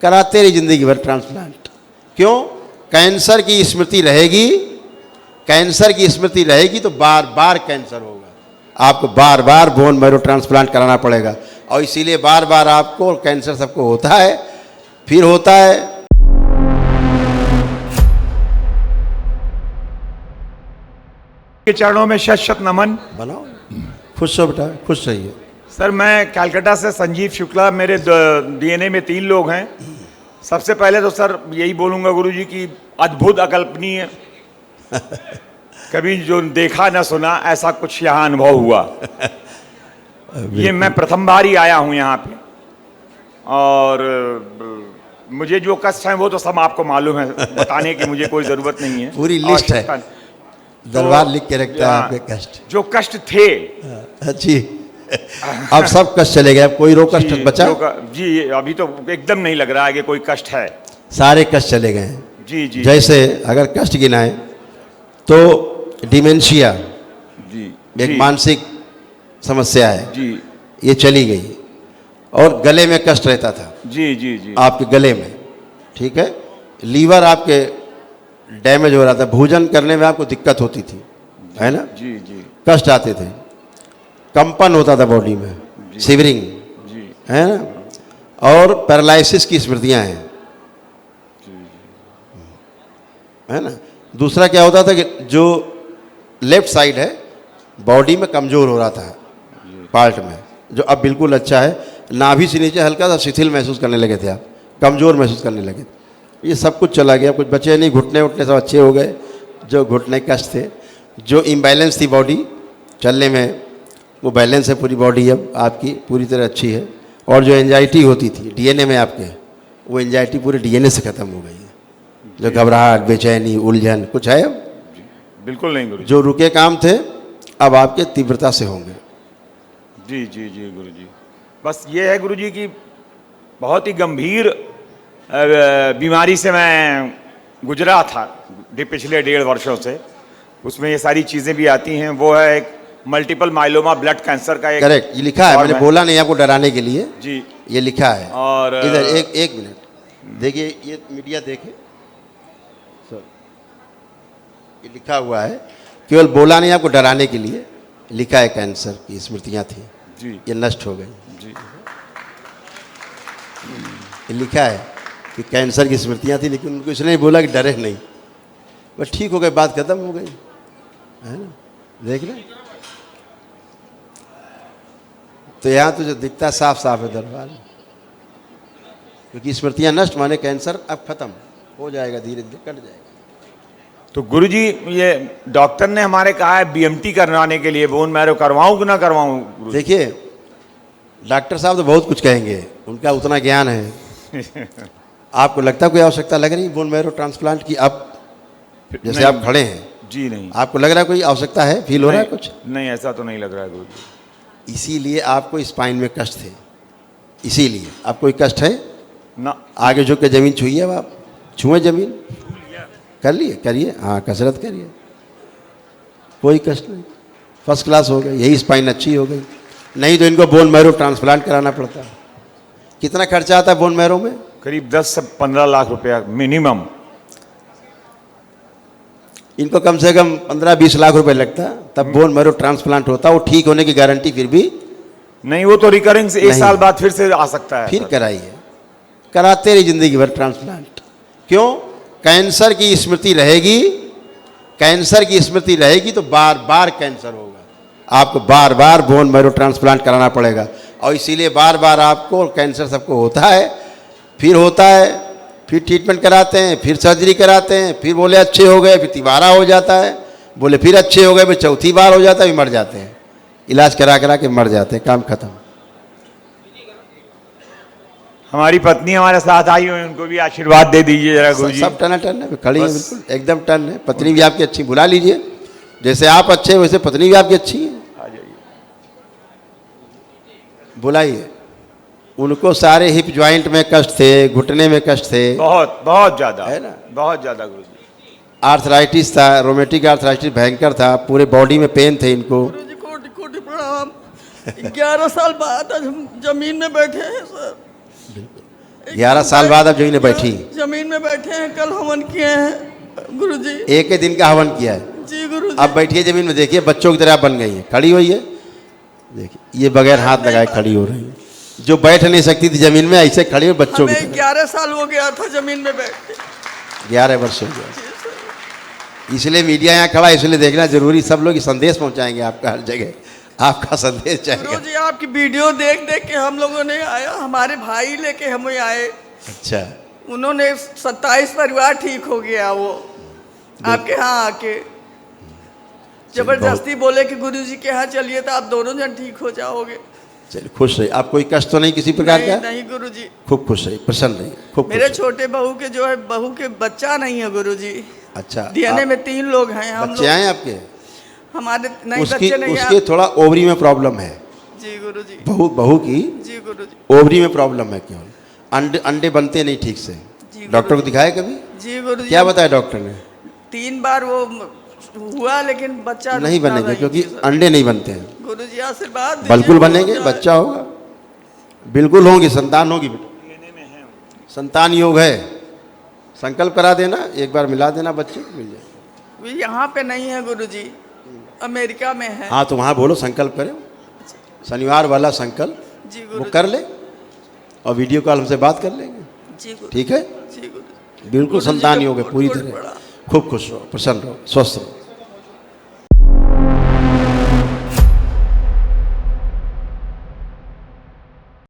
कराते रहिए जिंदगी भर ट्रांसप्लांट। क्यों? कैंसर की स्मृति रहेगी, कैंसर की स्मृति रहेगी तो बार बार कैंसर होगा। आपको बार बार बोन मैरो ट्रांसप्लांट कराना पड़ेगा, और इसीलिए बार बार आपको कैंसर सबको होता है, फिर होता है। के चरणों में शत शत नमन। बनाओ, खुश हो बेटा, खुश रहिए। सर मैं कलकत्ता से संजीव शुक्ला, मेरे डीएनए में 3 लोग हैं। सबसे पहले तो सर यही बोलूँगा गुरुजी की अद्भुत, अकल्पनीय, कभी जो देखा न सुना ऐसा कुछ यहाँ अनुभव हुआ। ये मैं प्रथम बार ही आया हूँ यहाँ पे, और मुझे जो कष्ट है वो तो सब आपको मालूम है, बताने की मुझे कोई ज़रूरत नहीं है। पूरी लिस्ट है, दरबार लिख के रखता है आपके कष्ट, जो कष्ट थे। जी, अब सब कष्ट चले गए, अब कोई रो कष्ट बचा? जी अभी तो एकदम नहीं लग रहा है कि कोई कष्ट है, सारे कष्ट चले गए हैं। जी जी। जैसे अगर कष्ट गिनाए तो डिमेंशिया, जी, एक जी, मानसिक समस्या है जी, ये चली गई। और गले में कष्ट रहता था, जी जी जी, आपके गले में, ठीक है। लीवर आपके डैमेज हो रहा था, भोजन करने में आपको दिक्कत होती थी, है ना, जी जी, कष्ट आते थे, कंपन होता था बॉडी में, शिवरिंग, जी, है ना, और पैरालिसिस की स्मृतियां हैं, है ना। दूसरा क्या होता था कि जो लेफ्ट साइड है बॉडी में कमज़ोर हो रहा था पार्ट में, जो अब बिल्कुल अच्छा है। नाभि से नीचे हल्का सा शिथिल महसूस करने लगे थे आप, कमज़ोर महसूस करने लगे। ये सब कुछ चला गया, कुछ बचे नहीं। घुटने उठने सब अच्छे हो गए, जो घुटने कष्ट थे, जो इम्बैलेंस थी बॉडी चलने में, वो बैलेंस है पूरी बॉडी, अब आपकी पूरी तरह अच्छी है। और जो एंजाइटी होती थी डीएनए में आपके, वो एंजाइटी पूरे डीएनए से ख़त्म हो गई है। जो घबराहट, बेचैनी, उलझन कुछ है अब? बिल्कुल नहीं गुरु जो रुके काम थे अब आपके तीव्रता से होंगे। जी जी जी गुरु जी। बस ये है गुरु जी की बहुत ही गंभीर बीमारी से मैं गुजरा था पिछले 1.5 वर्षों से। उसमें ये सारी चीज़ें भी आती हैं। वो है एक मल्टीपल माइलोमा ब्लड कैंसर का एक, करेक्ट, ये लिखा है, मैंने बोला नहीं आपको डराने के लिए जी, ये लिखा है। और इधर एक मिनट देखिए, ये मीडिया देखे, ये लिखा हुआ है, केवल बोला नहीं आपको डराने के लिए लिखा है। कैंसर की स्मृतियां थी जी, ये नष्ट हो गई जी, ये लिखा है कि कैंसर की स्मृतियां थी, लेकिन उनको इसने बोला कि डरे नहीं, बस ठीक हो गए, बात खत्म हो गई, है ना। देख रहे, तो यहाँ तो जो दिखता साफ साफ है दरबार, क्योंकि स्मृतियां नष्ट माने कैंसर अब खत्म हो जाएगा, धीरे धीरे कट जाएगा। तो गुरुजी ये डॉक्टर ने हमारे कहा है बीएमटी करवाने के लिए, बोन मैरो करवाऊं कि ना करवाऊं? देखिए डॉक्टर साहब तो बहुत कुछ कहेंगे, उनका उतना ज्ञान है। आपको लगता है कोई आवश्यकता लग रही बोन मैरो ट्रांसप्लांट की? अब जैसे आप खड़े हैं, जी नहीं, आपको लग रहा है कोई आवश्यकता है, फील हो रहा है कुछ? नहीं, ऐसा तो नहीं लग रहा है गुरुजी। इसीलिए आपको स्पाइन में कष्ट थे, इसीलिए आपको कोई कष्ट है ना? आगे झुक के जमीन छुइए, अब आप छुए जमीन, कर लिए, करिए, हाँ कसरत करिए, कोई कष्ट नहीं, फर्स्ट क्लास हो गई, यही स्पाइन अच्छी हो गई। नहीं तो इनको बोन मैरो ट्रांसप्लांट कराना पड़ता है। कितना खर्चा आता है बोन मैरो में? करीब 10 से 15 लाख रुपया मिनिमम। इनको कम से कम 15-20 लाख रुपए लगता, तब बोन मैरो ट्रांसप्लांट होता। वो ठीक होने की गारंटी फिर भी नहीं, वो तो रिकरिंग से 1 साल बाद फिर से आ सकता है। फिर कराइए, कराते रहिए जिंदगी भर ट्रांसप्लांट। क्यों? कैंसर की स्मृति रहेगी, कैंसर की स्मृति रहेगी तो बार बार कैंसर होगा। आपको बार बार बोन मैरो ट्रांसप्लांट कराना पड़ेगा, और इसीलिए बार बार आपको कैंसर सबको होता है, फिर होता है, फिर ट्रीटमेंट कराते हैं, फिर सर्जरी कराते हैं, फिर बोले अच्छे हो गए, फिर तिबारा हो जाता है, बोले फिर अच्छे हो गए, फिर चौथी बार हो जाता है, फिर मर जाते हैं। इलाज करा करा के मर जाते हैं, काम खत्म। हमारी पत्नी हमारे साथ आई हुई, उनको भी आशीर्वाद दे दीजिए जरा गुरुजी। सब टन टन है, खड़ी है, बिल्कुल एकदम टन है। पत्नी भी आपकी अच्छी, बुला लीजिए, जैसे आप अच्छे हैं वैसे पत्नी भी आपकी अच्छी है, आ जाइए, बुलाइए उनको। सारे हिप ज्वाइंट में कष्ट थे, घुटने में कष्ट थे, बहुत बहुत ज्यादा, है ना, बहुत ज्यादा गुरुजी। आर्थराइटिस था, रोमेटिक आर्थराइटिस भयंकर था, पूरे बॉडी में पेन थे इनको। गुरुजी कोटि कोटि प्रणाम। 11 साल बाद आज हम जमीन में बैठे हैं सर। 11 साल बाद अब जमीन में बैठी। जमीन में बैठे हैं, कल हवन किए हैं गुरुजी। एक ही दिन का हवन किया है, जी गुरुजी। अब बैठिए जमीन में, देखिए बच्चों की तरह बन गई है, खड़ी हुई है, देखिए ये बगैर हाथ लगाए खड़ी हो रही है। जो बैठ नहीं सकती थी जमीन में, ऐसे खड़ी हुई बच्चों की हमें तरह। 11 साल हो गया था जमीन में बैठते। 11 वर्ष हो गया। इसलिए मीडिया यहाँ खड़ा है, इसलिए देखना जरूरी, सब लोग ये संदेश पहुँचाएंगे आपका हर जगह, आपका संदेश जाएगा। गुरुजी आपकी वीडियो देख देख के हम लोगों ने आया, हमारे भाई लेके हम आए, अच्छा, उन्होंने 27 परिवार ठीक हो गया वो आपके यहाँ आके। जबरदस्ती बोले कि गुरुजी के यहाँ चलिए तो आप दोनों जन ठीक हो जाओगे। चलिए खुश रहिए, आप कोई कष्ट तो नहीं किसी प्रकार नहीं, का? नहीं गुरुजी। खूब खुश रहिए, प्रसन्न रहिए, खूब मेरे खुश छोटे बहू के जो है, बहू के बच्चा नहीं है गुरुजी। रहिए। अच्छा, डीएनए आप- में 3 लोग हैं हम बच्चे लोग। हैं आपके? हमारे नहीं उसकी बच्चे नहीं उसके हैं। थोड़ा ओवरी में प्रॉब्लम है, जी गुरुजी। बहू की जी गुरुजी। ओवरी में प्रॉब्लम है, केवल अंडे अंडे बनते नहीं ठीक से। जी डॉक्टर को गुरुजी। दिखाया कभी? जी गुरुजी। क्या बताया डॉक्टर ने? 3 बार वो हुआ लेकिन बच्चा नहीं रुकता बनेंगे, क्योंकि सर। अंडे नहीं बनते हैं। गुरुजी आशीर्वाद दीजिए, बिल्कुल हो बनेंगे, जाए। बच्चा होगा, बिल्कुल होंगी, संतान होगी बेटा, संतान योग है। संकल्प करा देना, एक बार मिला देना, बच्चे को मिल जाए। वे यहाँ पे नहीं है गुरुजी, अमेरिका में है। हाँ तो वहाँ बोलो संकल्प करें, शनिवार वाला संकल्प जी वो गुरुजी। कर ले, और वीडियो कॉल हमसे बात कर लेंगे, जी गुरुजी। ठीक है? जी गुरुजी। बिल्कुल गुरुजी संतान का योग है बहुत पूरी बहुत तरह। बड़ा। खूब खुश रहो, प्रसन्न रहो, स्वस्थ रहो।